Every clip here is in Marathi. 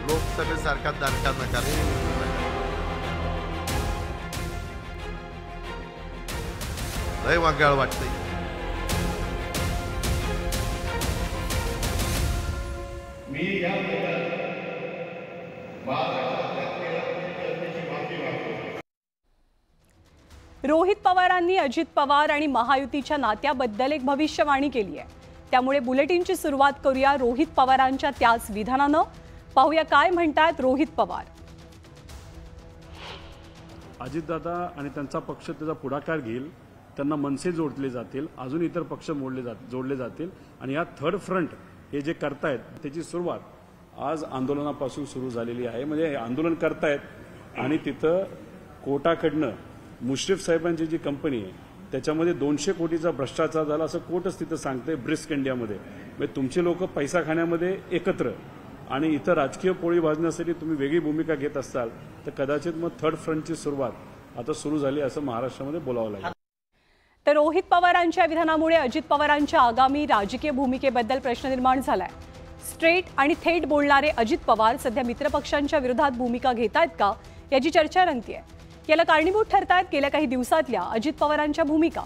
लोकसभेसारखा दारका नकार लय वांगाळ वाटतंय. मी या रोहित पवारांनी अजित पवार आणि महायुतीच्या नात्याबद्दल एक भविष्यवाणी केली आहे. त्यामुळे बुलेटिनची सुरुवात करूया रोहित पवारांच्या त्याच विधानानं. पाहूया काय म्हणतात रोहित पवार. अजितदादा आणि त्यांचा पक्ष त्याचा पुढाकार घेईल, त्यांना मनसे जोडले जातील, अजून इतर पक्ष जोडले जातील आणि या थर्ड फ्रंट हे जे करतायत त्याची सुरुवात आज आंदोलनापासून सुरू झालेली आहे. म्हणजे हे आंदोलन करतायत आणि तिथं कोर्टाकडनं मुश्रीफ साहेबांची जी कंपनी आहे त्याच्यामध्ये 200 कोटीचा भ्रष्टाचार झाला असं कोर्टच तिथं सांगतंय ब्रिस्क इंडियामध्ये. म्हणजे तुमचे लोक पैसा खाण्यामध्ये एकत्र आणि इथं राजकीय पोळी भाजण्यासाठी तुम्ही वेगळी भूमिका घेत असाल तर कदाचित मग थर्ड फ्रंटची सुरुवात आता सुरू झाली असं महाराष्ट्रामध्ये बोलावं लागेल. तर रोहित पवारांच्या विधानामुळे अजित पवारांच्या आगामी राजकीय भूमिकेबद्दल प्रश्न निर्माण झालाय. स्ट्रेट आणि थेट बोलणारे अजित पवार सध्या मित्रपक्षांच्या विरोधात भूमिका घेत आहेत का याची चर्चा रंगतीये. याला कारणीभूत ठरतात गेल्या काही दिवसातल्या अजित पवारांच्या भूमिका.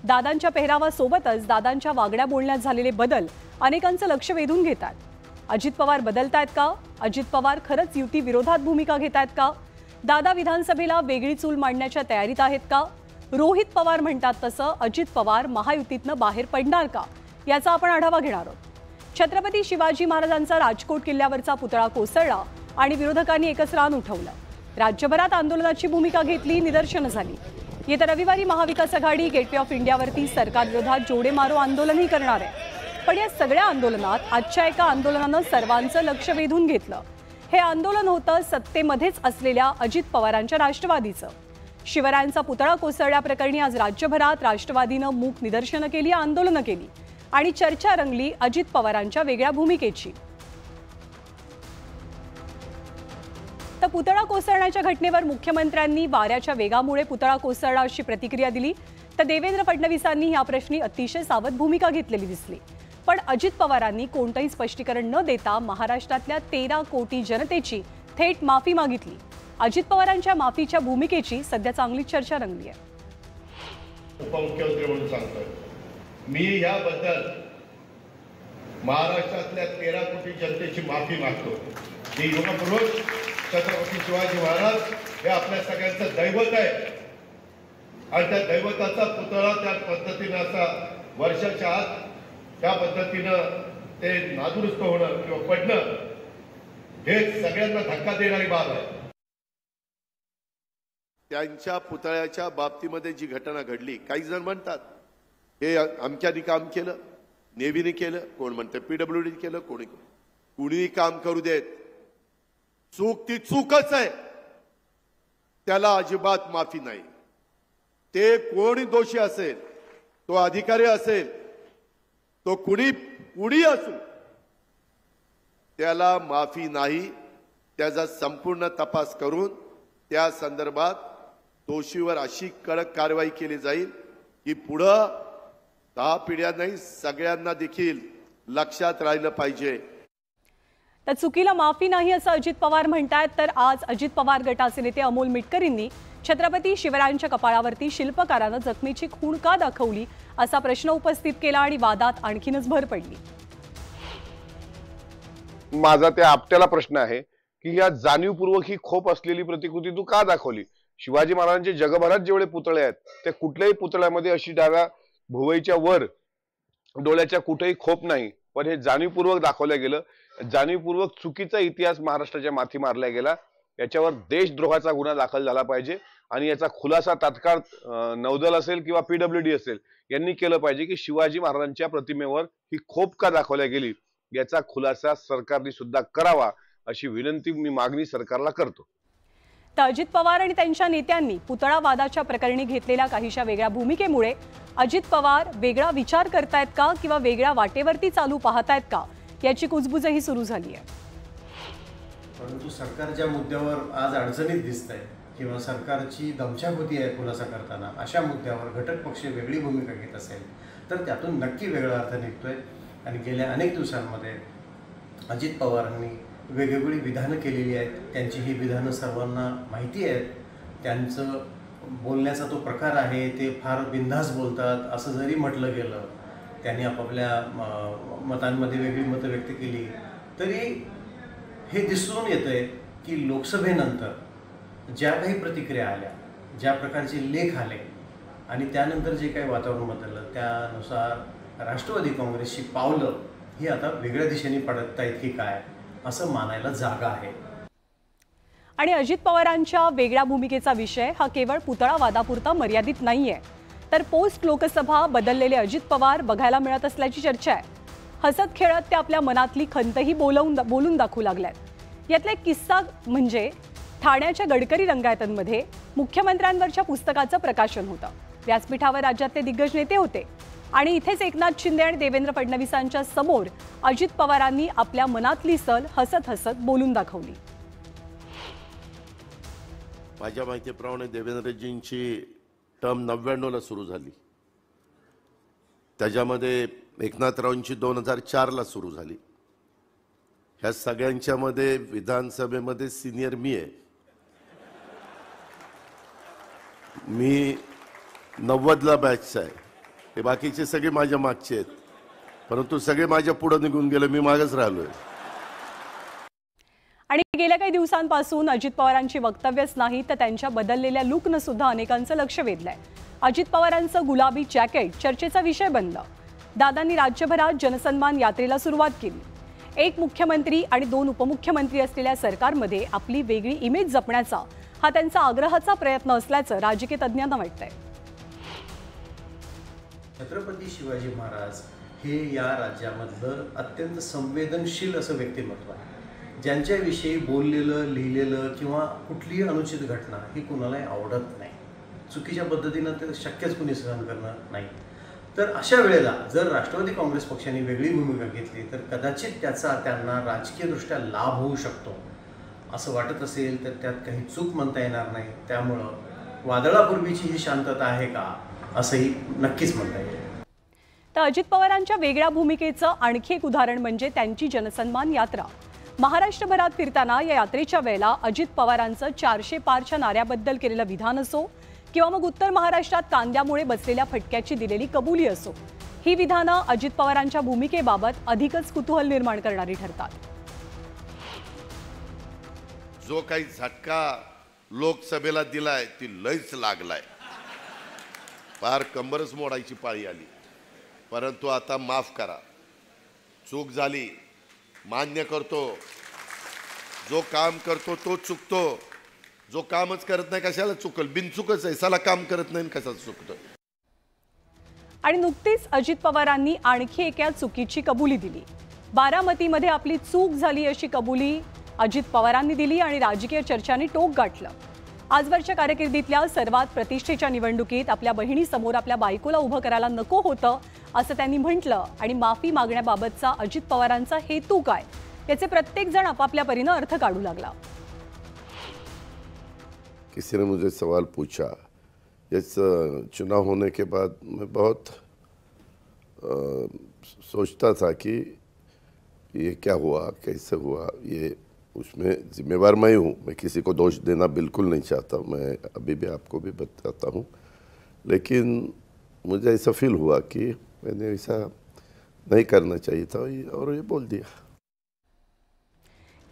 दादांच्या पेहरावासोबतच दादांच्या वागण्या बोलण्यात झालेले बदल अनेकांचं लक्ष वेधून घेतात. अजित पवार बदलतायत का? अजित पवार खरंच युती विरोधात भूमिका घेत आहेत का? दादा विधानसभेला वेगळी चूल मांडण्याच्या तयारीत आहेत का? रोहित पवार म्हणतात तसं अजित पवार महायुतीतनं बाहेर पडणार का याचा आपण आढावा घेणार आहोत. छत्रपती शिवाजी महाराजांचा राजकोट किल्ल्यावरचा पुतळा कोसळला आणि विरोधकांनी एकच रान उठवलं. राज्यभरात आंदोलनाची भूमिका घेतली, निदर्शनं झाली. येत्या रविवारी महाविकास आघाडी गेटवे ऑफ इंडियावरती सरकारविरोधात जोडे मारो आंदोलनही करणार आहे. पण या सगळ्या आंदोलनात आजच्या एका आंदोलनानं सर्वांचं लक्ष वेधून घेतलं. हे आंदोलन होतं सत्तेमध्येच असलेल्या अजित पवारांच्या राष्ट्रवादीचं. शिवरायांचा पुतळा कोसळल्याप्रकरणी आज राज्यभरात राष्ट्रवादीनं मूक निदर्शनं केली, आंदोलनं केली आणि चर्चा रंगली अजित पवारांच्या वेगळ्या भूमिकेची. तर पुतळा कोसळण्याच्या घटनेवर मुख्यमंत्र्यांनी वाऱ्याच्या वेगामुळे पुतळा कोसळला अशी प्रतिक्रिया दिली. तर देवेंद्र फडणवीसांनी या प्रश्नी अतिशय सावध भूमिका घेतलेली दिसली. पण अजित पवारांनी कोणतंही स्पष्टीकरण न देता महाराष्ट्रातल्या 13 कोटी जनतेची थेट माफी मागितली. अजित पवारांच्या माफीच्या भूमिकेची सध्या चांगलीच चर्चा रंगली आहे. उपमुख्यमंत्री म्हणून सांगतोय मी याबद्दल महाराष्ट्रातल्या 13 कोटी जनतेची माफी मागतो. ही युगपुरुष छत्रपती शिवाजी महाराज हे आपल्या सगळ्यांचं दैवत आहे आणि त्या दैवताचा पुतळा त्या पद्धतीनं असा वर्षाच्या आत त्या पद्धतीनं ते नादुरुस्त होणं किंवा पडणं हे सगळ्यांना धक्का देणारी बाब आहे. त्यांच्या पुतळ्याच्या बाबतीमध्ये जी घटना घडली, काही जण म्हणतात हे अमक्यानी काम केलं, नेव्हीने केलं, कोण म्हणते PWD केलं, कुणीही काम करू देत. चूक ती चूकच आहे, त्याला अजिबात माफी नाही. ते कोणी दोषी असेल, तो अधिकारी असेल, तो कुणी असो, त्याला माफी नाही. त्याचा संपूर्ण तपास करून त्या संदर्भात दोषीवर अशी कडक कारवाई केली जाईल की पुढं 10 पिढ्या नाही सगळ्यांना देखील लक्षात राहिलं पाहिजे. तर चुकीला माफी नाही असं अजित पवार म्हणतात. तर आज अजित पवार गटाचे नेते अमोल मिटकरींनी छत्रपती शिवरायांच्या कपाळावरती शिल्पकारानं जखमीची खूण का दाखवली असा प्रश्न उपस्थित केला आणि वादात आणखीनच भर पडली. माझा त्या आपट्याला प्रश्न आहे की या जाणीवपूर्वक ही खोप असलेली प्रतिकृती तू का दाखवली? शिवाजी महाराजांचे जगभरात जेवढे पुतळे आहेत त्या कुठल्याही पुतळ्यामध्ये अशी डाव्या भुवईच्या वर डोळ्याच्या कुठेही खोप नाही. पण हे जाणीवपूर्वक दाखवलं गेलं. जाणीवपूर्वक चुकीचा इतिहास महाराष्ट्राच्या माथी मारला गेला. याच्यावर देशद्रोहाचा गुन्हा दाखल झाला पाहिजे आणि याचा खुलासा तात्काळ नौदल असेल किंवा PWD असेल यांनी केलं पाहिजे की शिवाजी महाराजांच्या प्रतिमेवर ही खोप का दाखवल्या गेली याचा खुलासा सरकारने सुद्धा करावा अशी विनंती मी मागणी सरकारला करतो. तर अजित पवार आणि त्यांच्या नेत्यांनी पुतळा वादाच्या प्रकरणी घेतलेल्या काहीशा वेगळ्या भूमिकेमुळे अजित पवार वेगळा विचार करतायत का किंवा वेगळ्या वाटेवरती चालू पाहतायत का याची कुजबुजही सुरू झाली आहे. परंतु सरकार ज्या मुद्द्यावर आज अडचणीत दिसतंय किंवा सरकारची दमछाक होती आहे खुलासा करताना, अशा मुद्द्यावर घटक पक्ष वेगळी भूमिका घेत असेल तर त्यातून नक्की वेगळा अर्थ निघतोय. आणि गेल्या अनेक दिवसांमध्ये अजित पवारांनी वेगवेगळी विधानं केलेली आहेत. त्यांची ही विधानं सर्वांना माहिती आहेत. त्यांचं बोलण्याचा तो प्रकार आहे, ते फार बिनधास्त बोलतात असं जरी म्हटलं गेलं, त्यांनी आपापल्या मतांमध्ये वेगळी मतं व्यक्त केली, तरी हे दिसून येतंय की लोकसभेनंतर ज्या काही प्रतिक्रिया आल्या, ज्या प्रकारचे लेख आले आणि त्यानंतर जे काही वातावरण बदललं, त्यानुसार राष्ट्रवादी काँग्रेसची पावलं ही आता वेगळ्या दिशेने पडत आहेत की काय असं मानायला जागा आहे. आणि अजित पवारांच्या वेगळ्या भूमिकेचा विषय हा केवळ पुतळा वादापुरता मर्यादित नाहीये, तर पोस्ट लोकसभा बदललेले अजित पवार बघायला मिळत असल्याची चर्चा आहे. हसत खेळत ते आपल्या मनातली खंतही बोलून दाखवू लागल्यात. यातला एक किस्सा म्हणजे ठाण्याच्या गडकरी रंगायतांमध्ये मुख्यमंत्र्यांवरच्या पुस्तकाचं प्रकाशन होतं. व्यासपीठावर राज्यातले दिग्गज नेते होते आणि इथेच एकनाथ शिंदे आणि देवेंद्र फडणवीसांच्या समोर अजित पवारांनी आपल्या मनातली सल हसत हसत बोलून दाखवली. माझ्या माहितीप्रमाणे देवेंद्रजींची टर्म 99ला सुरू झाली. त्याच्यामध्ये एकनाथरावांची 2004ला सुरू झाली. ह्या सगळ्यांच्या मध्ये विधानसभेमध्ये सिनियर मी आहे. मी 90ला बॅचचा आहे. हे बाकीचे सगळे माझ्या मागचे आहेत, परंतु सगळे माझ्या पुढे निघून गेले, मी मागच राहिलोय. आणि गेल्या काही दिवसांपासून अजित पवारांची वक्तव्यच नाही तर त्यांच्या बदललेल्या लुकनं सुद्धा अनेकांचं लक्ष वेधलंय. अजित पवारांचं गुलाबी जॅकेट चर्चेचा विषय बनलं. दादांनी राज्यभरात जनसन्मान यात्रेला सुरुवात केली. एक मुख्यमंत्री आणि 2 उपमुख्यमंत्री असलेल्या सरकारमध्ये आपली वेगळी इमेज जपण्याचा हा त्यांचा आग्रहाचा प्रयत्न असल्याचं राजकीय तज्ज्ञांना वाटतंय. छत्रपती शिवाजी महाराज हे या राज्यामधलं अत्यंत संवेदनशील असं व्यक्तिमत्व आहे, ज्यांच्याविषयी बोललेलं, लिहिलेलं किंवा कुठलीही अनुचित घटना ही कुणालाही आवडत नाही. चुकीच्या पद्धतीनं ते शक्यच कुणी सहन करणं नाही. तर अशा वेळेला जर राष्ट्रवादी काँग्रेस पक्षाने वेगळी भूमिका घेतली तर कदाचित त्याचा त्यांना राजकीयदृष्ट्या लाभ होऊ शकतो असं वाटत असेल तर त्यात काही चूक म्हणता येणार नाही. त्यामुळं वादळापूर्वीची ही शांतता आहे का असंही नक्कीच म्हणता येईल. तर अजित पवारांच्या वेगळ्या भूमिकेचं आणखी एक उदाहरण म्हणजे त्यांची जनसन्मान यात्रा. महाराष्ट्रभरात फिरताना या यात्रेच्या वेळेला अजित पवारांचं 400 पारच्या नाऱ्याबद्दल केलेलं विधान असो किंवा मग उत्तर महाराष्ट्रात कांद्यामुळे बसलेल्या फटक्याची दिलेली कबुली असो, ही विधानं अजित पवारांच्या भूमिकेबाबत अधिकच कुतूहल निर्माण करणारी ठरतात. जो काही झटका लोकसभेला दिलाय ती लयच लागलाय. फार कंबरच मोडायची पाळी आली. परंतु आता माफ करा, चूक झाली, मान्य करतो. जो काम करतो तो चुकतो, जो कामच करत नाही कशाला चुकल. बिनचुकच आहे, साला काम करत नाही कशाला चुकतो. आणि नुकतीच अजित पवारांनी आणखी एका चुकीची कबुली दिली. बारामतीमध्ये आपली चूक झाली अशी कबुली अजित पवारांनी दिली आणि राजकीय चर्चांनी टोक गाठलं. आजवरच्या कारकिर्दीतल्या सर्वात प्रतिष्ठेच्या निवडणुकीत आपल्या बहिणीसमोर आपल्या बायकोला उभं करायला नको होतं असं त्यांनी म्हटलं. आणि माफी मागण्याबाबतचा अजित पवारांचा हेतू काय याचे प्रत्येक जण आपापल्या परीनं अर्थ काढू लागला. किसी ने मुझे सवाल पूछा, इस चुनाव होने के बाद मैं बहुत सोचता था कि ये क्या हुआ, कैसे हुआ, ये उसमें जिम्मेवार मैं हूँ. मैं किसी को दोष देना बिल्कुल नहीं चाहता. मैं अभी भी आपको भी बताता हूँ, लेकिन मुझे ऐसा फील हुआ कि मैंने ऐसा नहीं करना चाहिए था और ये बोल दिया.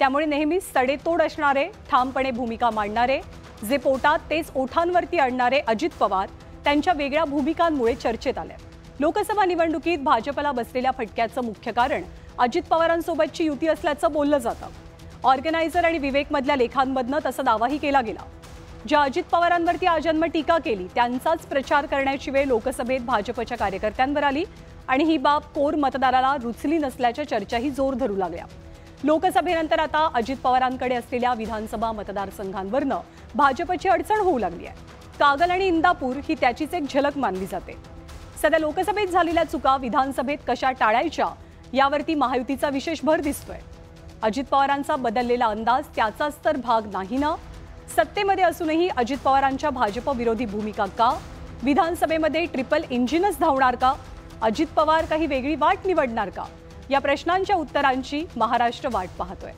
त्यामुळे नेहमीच सडेतोड असणारे, ठामपणे भूमिका मांडणारे, जे पोटात तेच ओठांवरती आणणारे अजित पवार त्यांच्या वेगळ्या भूमिकांमुळे चर्चेत आले. लोकसभा निवडणुकीत भाजपला बसलेल्या फटक्याचं मुख्य कारण अजित पवारांसोबतची युती असल्याचं बोललं जातं. ऑर्गनायझर आणि विवेकमधल्या लेखांमधनं तसा दावाही केला गेला. ज्या अजित पवारांवरती आजन्म टीका केली त्यांचाच प्रचार करण्याची वेळ लोकसभेत भाजपच्या कार्यकर्त्यांवर आली आणि ही बाब कोर मतदाराला रुचली नसल्याच्या चर्चाही जोर धरू लागल्या. लोकसभेनंतर आता अजित पवारांकडे असलेल्या विधानसभा मतदारसंघांवरनं भाजपची अडचण होऊ लागली आहे. कागल आणि इंदापूर ही त्याचीच एक झलक मानली जाते. सध्या लोकसभेत झालेल्या चुका विधानसभेत कशा टाळायच्या यावरती महायुतीचा विशेष भर दिसतोय. अजित पवारांचा बदललेला अंदाज त्याचाच तर भाग नाही ना? सत्तेमध्ये असूनही अजित पवारांच्या भाजप विरोधी भूमिका का? विधानसभेमध्ये ट्रिपल इंजिनच धावणार का? अजित पवार काही वेगळी वाट निवडणार का? या प्रश्नांच्या उत्तरांची महाराष्ट्र वाट पाहतोय.